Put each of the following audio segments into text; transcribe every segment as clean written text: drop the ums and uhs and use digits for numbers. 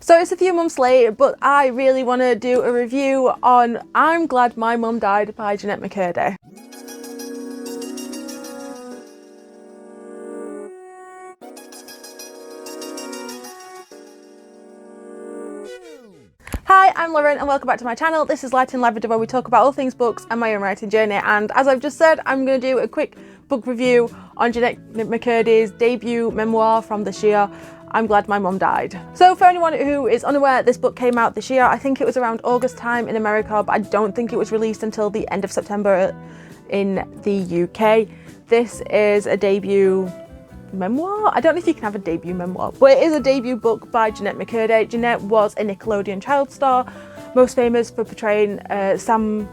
So it's a few months late, but I really want to do a review on I'm Glad My Mum Died by Jenette McCurdy. Hi, I'm Lauren and welcome back to my channel. This is Light and Lavender, where we talk about all things books and my own writing journey. And as I've just said, I'm going to do a quick book review on Jenette McCurdy's debut memoir from this year, I'm Glad My Mum Died. So for anyone who is unaware, this book came out this year. I think it was around August time in America, but I don't think it was released until the end of September in the UK. This is a debut memoir? I don't know if you can have a debut memoir, but it is a debut book by Jenette McCurdy. Jenette was a Nickelodeon child star, most famous for portraying Sam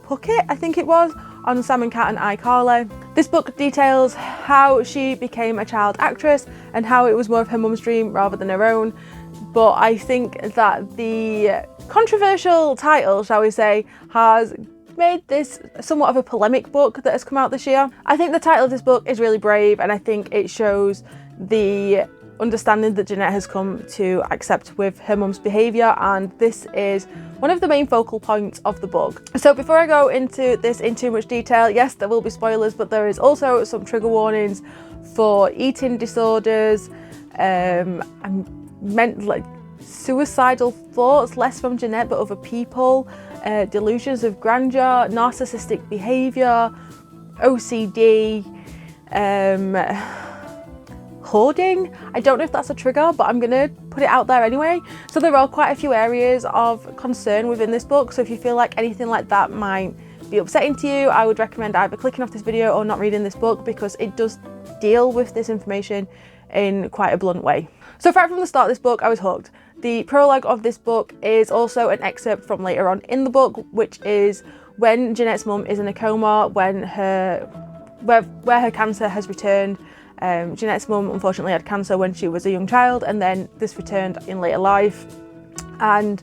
Puckett, I think it was, on Sam and Cat and iCarly. This book details how she became a child actress and how it was more of her mum's dream rather than her own. But I think that the controversial title, shall we say, has made this somewhat of a polemic book that has come out this year. I think the title of this book is really brave, and I think it shows the understanding that Jenette has come to accept with her mum's behaviour, and this is one of the main focal points of the book. So before I go into this in too much detail, yes, there will be spoilers, but there is also some trigger warnings for eating disorders, like suicidal thoughts, less from Jenette but other people, delusions of grandeur, narcissistic behaviour, OCD, hoarding. I don't know if that's a trigger, but I'm gonna put it out there anyway. So there are quite a few areas of concern within this book, so if you feel like anything like that might be upsetting to you, I would recommend either clicking off this video or not reading this book, because it does deal with this information in quite a blunt way. So right from the start of this book, I was hooked. The prologue of this book is also an excerpt from later on in the book, which is when Jenette's mum is in a coma, when where her cancer has returned. Jenette's mum unfortunately had cancer when she was a young child, and then this returned in later life, and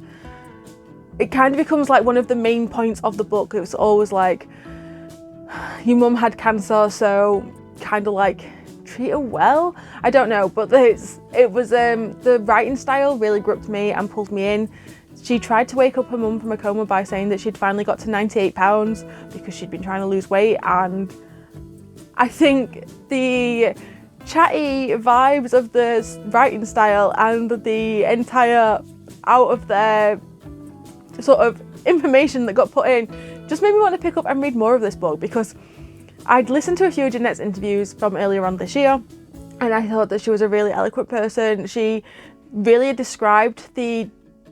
it kind of becomes like one of the main points of the book. It was always like, your mum had cancer, so kind of like treat her well. I don't know, but it was the writing style really gripped me and pulled me in. She tried to wake up her mum from a coma by saying that she'd finally got to 98 pounds because she'd been trying to lose weight, and I think the chatty vibes of the writing style and the entire out of there sort of information that got put in just made me want to pick up and read more of this book, because I'd listened to a few of Jenette's interviews from earlier on this year, and I thought that she was a really eloquent person. She really described the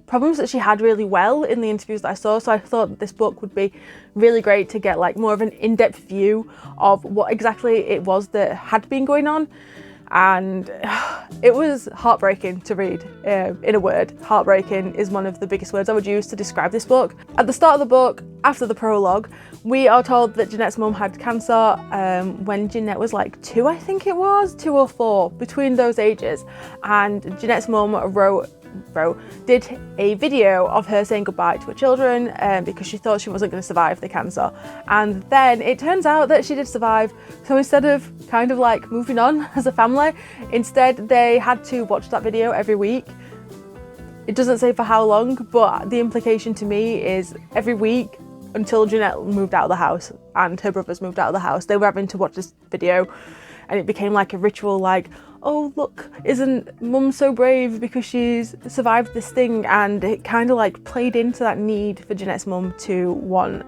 problems that she had really well in the interviews that I saw, so I thought this book would be really great to get like more of an in-depth view of what exactly it was that had been going on. And it was heartbreaking to read. In a word, heartbreaking is one of the biggest words I would use to describe this book. At the start of the book, after the prologue, we are told that Jenette's mum had cancer when Jenette was like 2, I think it was, 2 or 4, between those ages. And Jenette's mum did a video of her saying goodbye to her children because she thought she wasn't going to survive the cancer, and then it turns out that she did survive. So instead of kind of like moving on as a family, instead they had to watch that video every week. It doesn't say for how long, but the implication to me is every week until Jenette moved out of the house and her brothers moved out of the house, they were having to watch this video, and it became like a ritual, like, oh look, isn't mum so brave because she's survived this thing? And it kind of like played into that need for Jenette's mum to want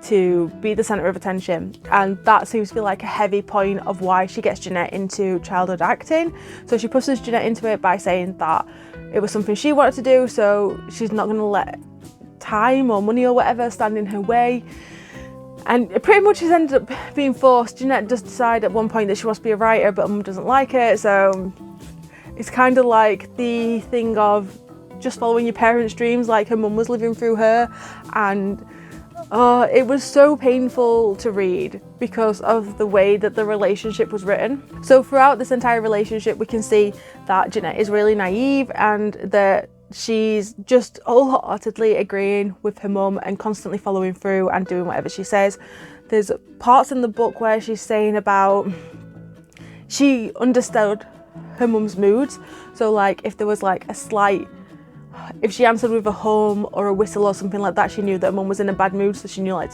to be the centre of attention, and that seems to be like a heavy point of why she gets Jenette into childhood acting. So she pushes Jenette into it by saying that it was something she wanted to do, so she's not going to let time or money or whatever stand in her way. And it pretty much has ended up being forced. Jenette does decide at one point that she wants to be a writer, but her mum doesn't like it, so it's kind of like the thing of just following your parents' dreams, like her mum was living through her. And it was so painful to read because of the way that the relationship was written. So throughout this entire relationship, we can see that Jenette is really naive, and that she's just wholeheartedly agreeing with her mum and constantly following through and doing whatever she says. There's parts in the book where she's saying about she understood her mum's moods. So like if there was like a slight if she answered with a hum or a whistle or something like that, she knew that her mum was in a bad mood, so she knew like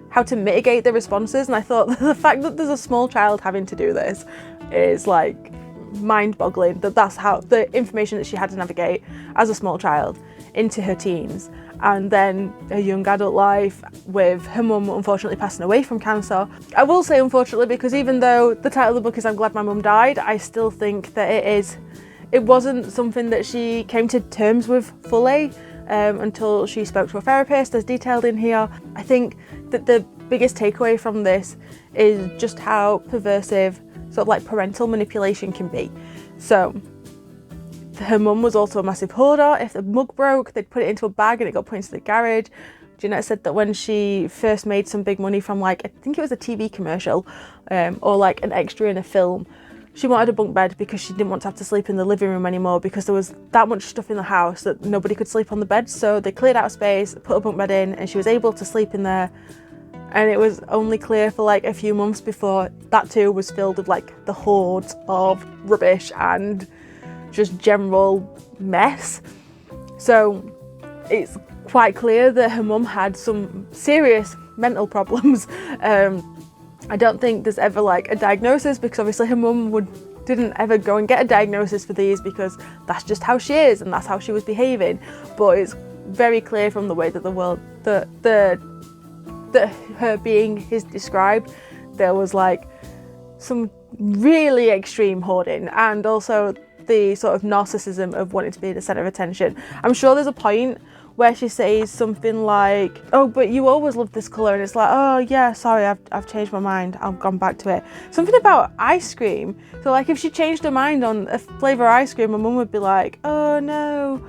how to mitigate the responses. And I thought the fact that there's a small child having to do this is like mind-boggling, that's how the information that she had to navigate as a small child into her teens, and then her young adult life with her mum unfortunately passing away from cancer. I will say unfortunately, because even though the title of the book is I'm Glad My Mum Died, I still think that it wasn't something that she came to terms with fully until she spoke to a therapist, as detailed in here. I think that the biggest takeaway from this is just how perversive sort of like parental manipulation can be. So her mum was also a massive hoarder. If the mug broke, they'd put it into a bag and it got put into the garage. Jenette said that when she first made some big money from like, I think it was a TV commercial or like an extra in a film, she wanted a bunk bed because she didn't want to have to sleep in the living room anymore, because there was that much stuff in the house that nobody could sleep on the bed. So they cleared out space, put a bunk bed in, and she was able to sleep in there. And it was only clear for like a few months before that too was filled with like the hordes of rubbish and just general mess. So it's quite clear that her mum had some serious mental problems. I don't think there's ever like a diagnosis, because obviously her mum didn't ever go and get a diagnosis for these, because that's just how she is and that's how she was behaving. But it's very clear from the way that the world, that her being is described, there was like some really extreme hoarding, and also the sort of narcissism of wanting to be the centre of attention. I'm sure there's a point where she says something like, oh, but you always loved this colour, and it's like, oh yeah, sorry, I've changed my mind, I've gone back to it. Something about ice cream. So like if she changed her mind on a flavour of ice cream, my mum would be like, oh no,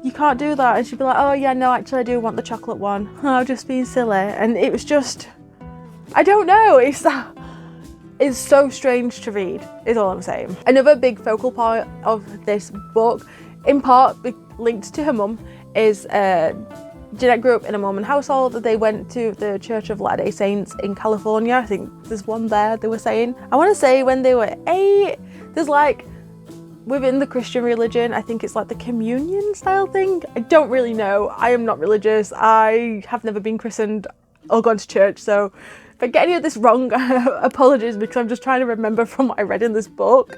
you can't do that. And she'd be like, oh yeah, no, actually I do want the chocolate one. I've just been silly. And it was just, I don't know, it's so strange to read, is all I'm saying. Another big focal point of this book, in part linked to her mum, is Jenette grew up in a Mormon household. They went to the Church of Latter-day Saints in California. I think there's one there, they were saying. I want to say when they were 8, there's like, within the Christian religion, I think it's like the communion style thing. I don't really know. I am not religious. I have never been christened or gone to church, so if I get any of this wrong, apologies, because I'm just trying to remember from what I read in this book.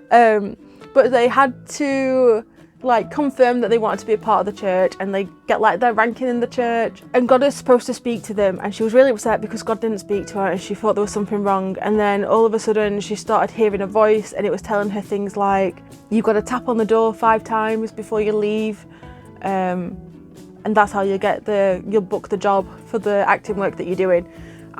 But they had to like confirm that they wanted to be a part of the church, and they get like their ranking in the church, and God is supposed to speak to them, and she was really upset because God didn't speak to her, and she thought there was something wrong. And then all of a sudden she started hearing a voice, and it was telling her things like, you've got to tap on the door 5 times before you leave, and that's how you'll book the job for the acting work that you're doing.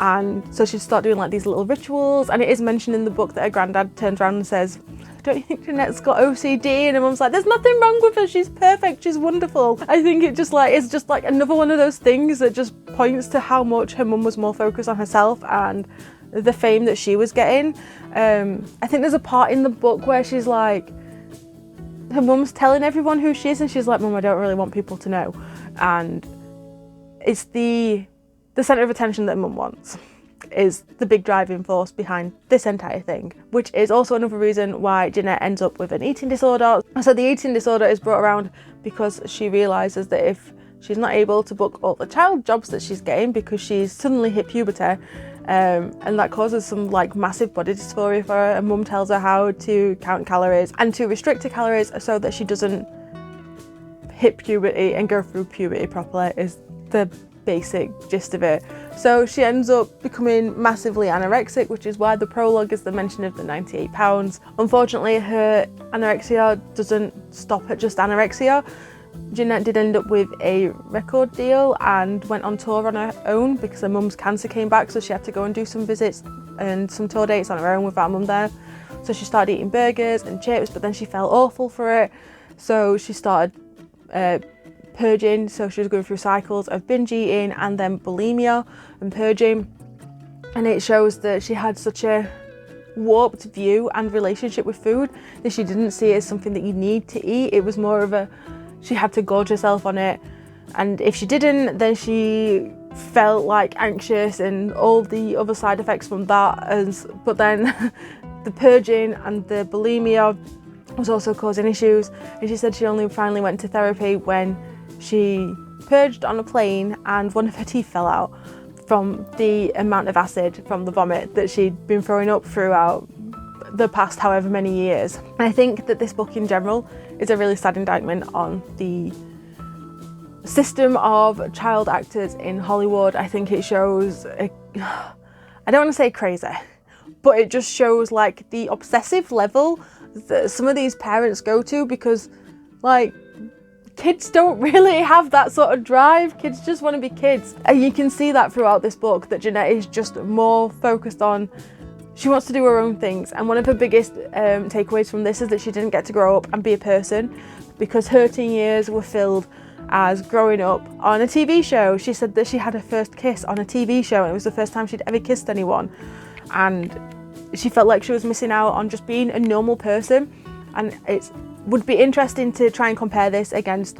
And so she'd start doing like these little rituals, and it is mentioned in the book that her granddad turns around and says, don't you think Jenette's got OCD? And her mum's like, there's nothing wrong with her, she's perfect, she's wonderful. I think it's just like another one of those things that just points to how much her mum was more focused on herself and the fame that she was getting. I think there's a part in the book where she's like, her mum's telling everyone who she is, and she's like, Mum, I don't really want people to know. And it's the centre of attention that Mum wants is the big driving force behind this entire thing, which is also another reason why Jenette ends up with an eating disorder. So the eating disorder is brought around because she realises that if she's not able to book all the child jobs that she's getting because she's suddenly hit puberty, and that causes some like massive body dysphoria for her, and Mum tells her how to count calories and to restrict her calories so that she doesn't hit puberty and go through puberty properly, is the basic gist of it. So she ends up becoming massively anorexic, which is why the prologue is the mention of the 98 pounds. Unfortunately, her anorexia doesn't stop at just anorexia. Jenette did end up with a record deal and went on tour on her own because her mum's cancer came back, so she had to go and do some visits and some tour dates on her own without mum there. So she started eating burgers and chips, but then she felt awful for it, so she started purging. So she was going through cycles of binge eating and then bulimia and purging, and it shows that she had such a warped view and relationship with food that she didn't see it as something that you need to eat. It was more of she had to gorge herself on it, and if she didn't, then she felt like anxious and all the other side effects from that. But then the purging and the bulimia was also causing issues, and she said she only finally went to therapy when she purged on a plane and one of her teeth fell out from the amount of acid from the vomit that she'd been throwing up throughout the past however many years. And I think that this book in general is a really sad indictment on the system of child actors in Hollywood. I think it shows, I don't want to say crazy, but it just shows like the obsessive level that some of these parents go to, because like kids don't really have that sort of drive. Kids just want to be kids. And you can see that throughout this book, that Jenette is just more focused on, she wants to do her own things. And one of her biggest takeaways from this is that she didn't get to grow up and be a person, because her teen years were filled as growing up on a TV show. She said that she had her first kiss on a TV show, and it was the first time she'd ever kissed anyone. And she felt like she was missing out on just being a normal person. And it would be interesting to try and compare this against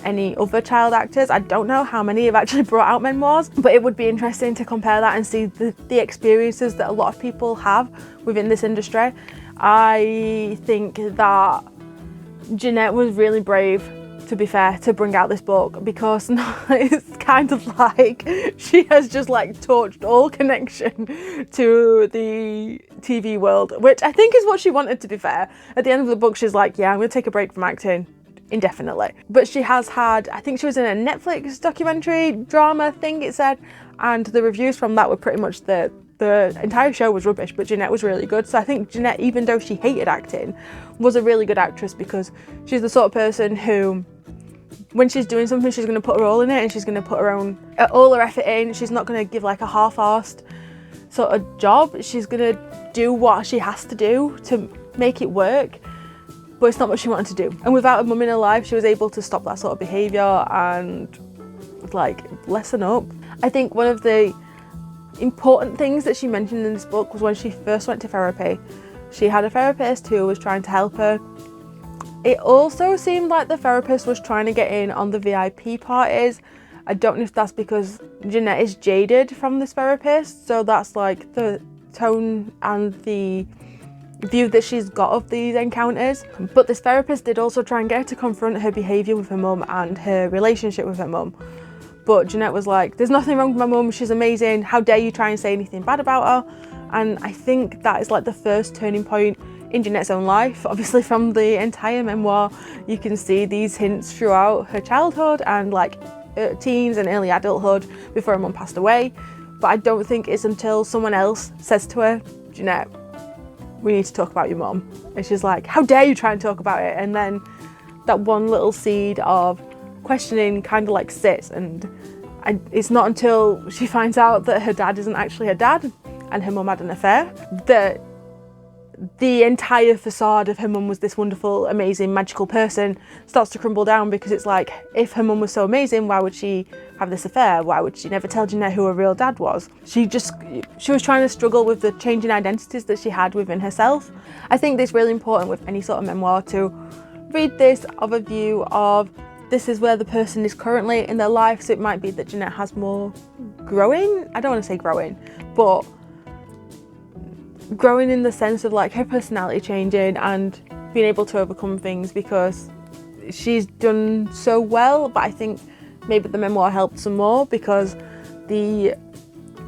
any other child actors. I don't know how many have actually brought out memoirs, but it would be interesting to compare that and see the experiences that a lot of people have within this industry. I think that Jenette was really brave, to be fair, to bring out this book, because it's kind of like she has just like torched all connection to the TV world, which I think is what she wanted, to be fair. At the end of the book, she's like, yeah, I'm gonna take a break from acting indefinitely. But she has had, I think she was in a Netflix documentary drama thing, it said, and the reviews from that were pretty much the entire show was rubbish, but Jenette was really good. So I think Jenette, even though she hated acting, was a really good actress, because she's the sort of person who, when she's doing something, she's going to put her all in it, and she's going to put her own, all her effort in. She's not going to give like a half-assed sort of job. She's going to do what she has to do to make it work, but it's not what she wanted to do. And without a mum in her life, she was able to stop that sort of behaviour and like lessen up. I think one of the important things that she mentioned in this book was when she first went to therapy. She had a therapist who was trying to help her. It also seemed like the therapist was trying to get in on the VIP parties. I don't know if that's because Jenette is jaded from this therapist, so that's like the tone and the view that she's got of these encounters. But this therapist did also try and get her to confront her behaviour with her mum and her relationship with her mum. But Jenette was like, there's nothing wrong with my mum, she's amazing, how dare you try and say anything bad about her? And I think that is like the first turning point in Jenette's own life. Obviously from the entire memoir, you can see these hints throughout her childhood and like teens and early adulthood before her mum passed away. But I don't think it's until someone else says to her, Jenette, we need to talk about your mum. And she's like, how dare you try and talk about it? And then that one little seed of questioning kind of like sits, and it's not until she finds out that her dad isn't actually her dad and her mum had an affair that the entire facade of her mum was this wonderful, amazing, magical person starts to crumble down, because it's like, if her mum was so amazing, why would she have this affair? Why would she never tell Jenette who her real dad was? She was trying to struggle with the changing identities that she had within herself. I think it's really important with any sort of memoir to read this of a view of, this is where the person is currently in their life. So it might be that Jenette has more growing, I don't want to say growing, but growing in the sense of like her personality changing and being able to overcome things, because she's done so well. But I think maybe the memoir helped some more, because the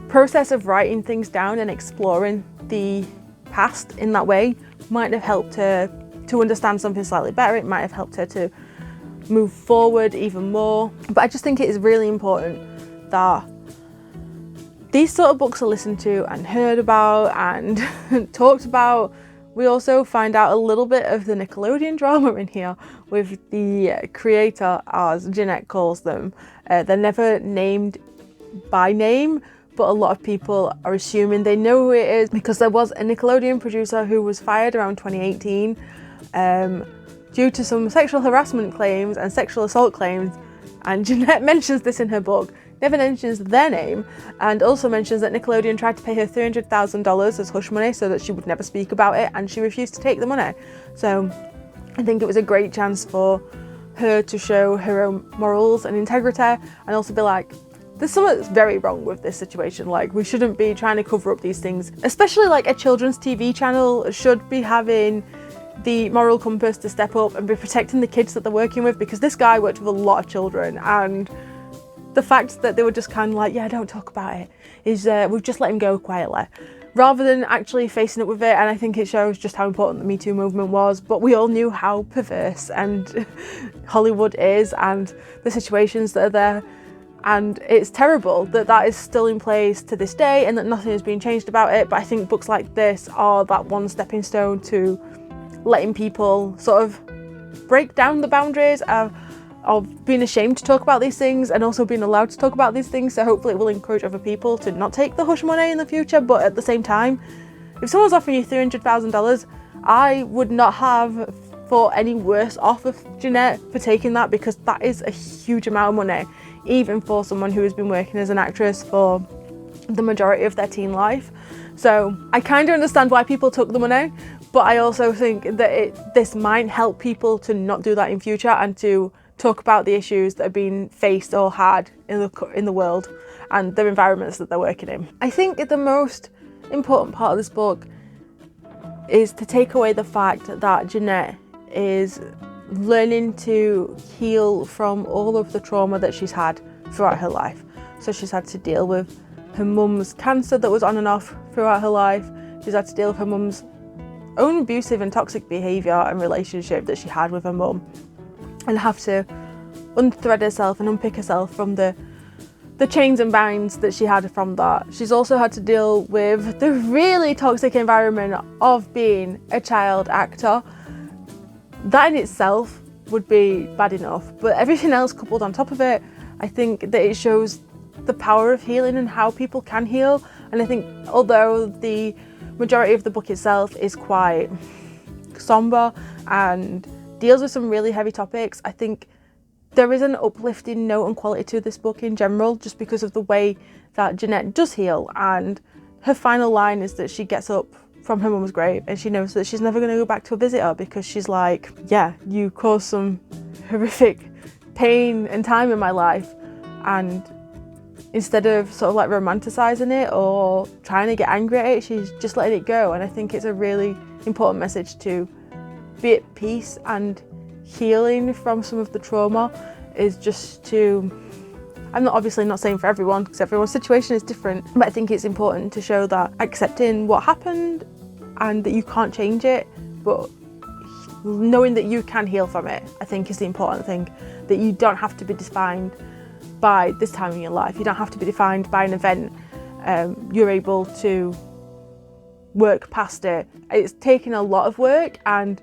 process of writing things down and exploring the past in that way might have helped her to understand something slightly better. It might have helped her to move forward even more. But I just think it is really important that these sort of books are listened to and heard about and talked about. We also find out a little bit of the Nickelodeon drama in here with the creator, as Jenette calls them. They're never named by name, but a lot of people are assuming they know who it is, because there was a Nickelodeon producer who was fired around 2018 due to some sexual harassment claims and sexual assault claims. And Jenette mentions this in her book, never mentions their name, and also mentions that Nickelodeon tried to pay her $300,000 as hush money so that she would never speak about it, and she refused to take the money. So I think it was a great chance for her to show her own morals and integrity, and also be like, there's something that's very wrong with this situation. Like, we shouldn't be trying to cover up these things, especially like a children's TV channel should be having the moral compass to step up and be protecting the kids that they're working with, because this guy worked with a lot of children, and the fact that they were just kind of like, yeah, don't talk about it, is we've just let him go quietly, rather than actually facing it with it. And I think it shows just how important the Me Too movement was, but we all knew how perverse and Hollywood is and the situations that are there. And it's terrible that that is still in place to this day and that nothing has been changed about it. But I think books like this are that one stepping stone to letting people sort of break down the boundaries of being ashamed to talk about these things and also being allowed to talk about these things. So hopefully it will encourage other people to not take the hush money in the future. But at the same time, if someone's offering you $300,000, I would not have thought any worse off of Jenette for taking that, because that is a huge amount of money, even for someone who has been working as an actress for the majority of their teen life. So I kind of understand why people took the money, but I also think that this might help people to not do that in future and to talk about the issues that are being faced or had in the world and the environments that they're working in. I think the most important part of this book is to take away the fact that Jenette is learning to heal from all of the trauma that she's had throughout her life. So she's had to deal with her mum's cancer that was on and off throughout her life. She's had to deal with her mum's own abusive and toxic behaviour and relationship that she had with her mum, and have to unthread herself and unpick herself from the chains and binds that she had from that. She's also had to deal with the really toxic environment of being a child actor. That in itself would be bad enough, but everything else coupled on top of it, I think that it shows the power of healing and how people can heal. And I think although the majority of the book itself is quite somber and deals with some really heavy topics, I think there is an uplifting note and quality to this book in general, just because of the way that Jenette does heal. And her final line is that she gets up from her mum's grave and she knows that she's never going to go back to visit her, because she's like, yeah, you caused some horrific pain and time in my life, and instead of sort of like romanticizing it or trying to get angry at it, she's just letting it go. And I think it's a really important message to be at peace, and healing from some of the trauma is just to, I'm obviously not saying for everyone, because everyone's situation is different, but I think it's important to show that accepting what happened and that you can't change it, but knowing that you can heal from it, I think is the important thing. That you don't have to be defined by this time in your life. You don't have to be defined by an event. You're able to work past it. It's taken a lot of work, and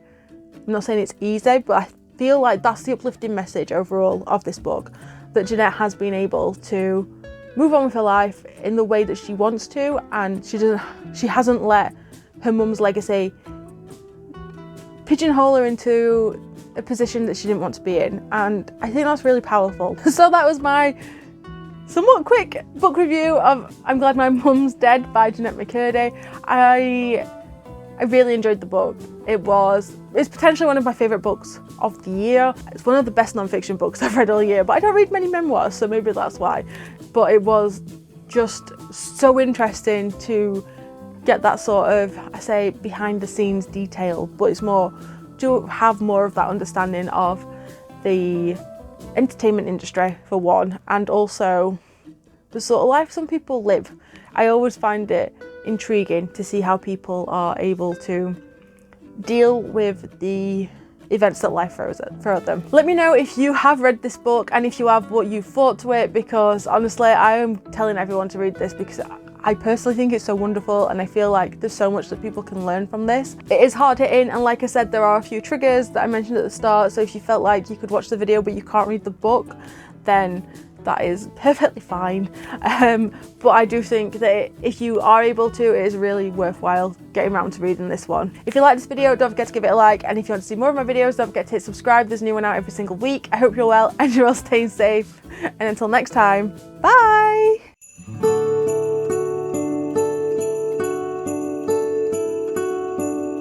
I'm not saying it's easy, but I feel like that's the uplifting message overall of this book, that Jenette has been able to move on with her life in the way that she wants to, and she hasn't let her mum's legacy pigeonhole her into a position that she didn't want to be in. And I think that's really powerful. So that was my somewhat quick book review of I'm Glad My Mum's Dead by Jenette McCurdy. I really enjoyed the book. It's potentially one of my favourite books of the year. It's one of the best non-fiction books I've read all year, but I don't read many memoirs, so maybe that's why. But it was just so interesting to get that sort of, I say, behind the scenes detail, but it's more to have more of that understanding of the entertainment industry for one, and also the sort of life some people live. I always find it intriguing to see how people are able to deal with the events that life throws at them. Let me know if you have read this book and if you have, what you thought to it, because honestly I am telling everyone to read this because I personally think it's so wonderful, and I feel like there's so much that people can learn from this. It is hard hitting, and like I said, there are a few triggers that I mentioned at the start, so if you felt like you could watch the video but you can't read the book, then that is perfectly fine. But I do think that if you are able to, it is really worthwhile getting around to reading this one. If you like this video, don't forget to give it a like, and if you want to see more of my videos, don't forget to hit subscribe. There's a new one out every single week. I hope you're well and you're all staying safe, and until next time, bye!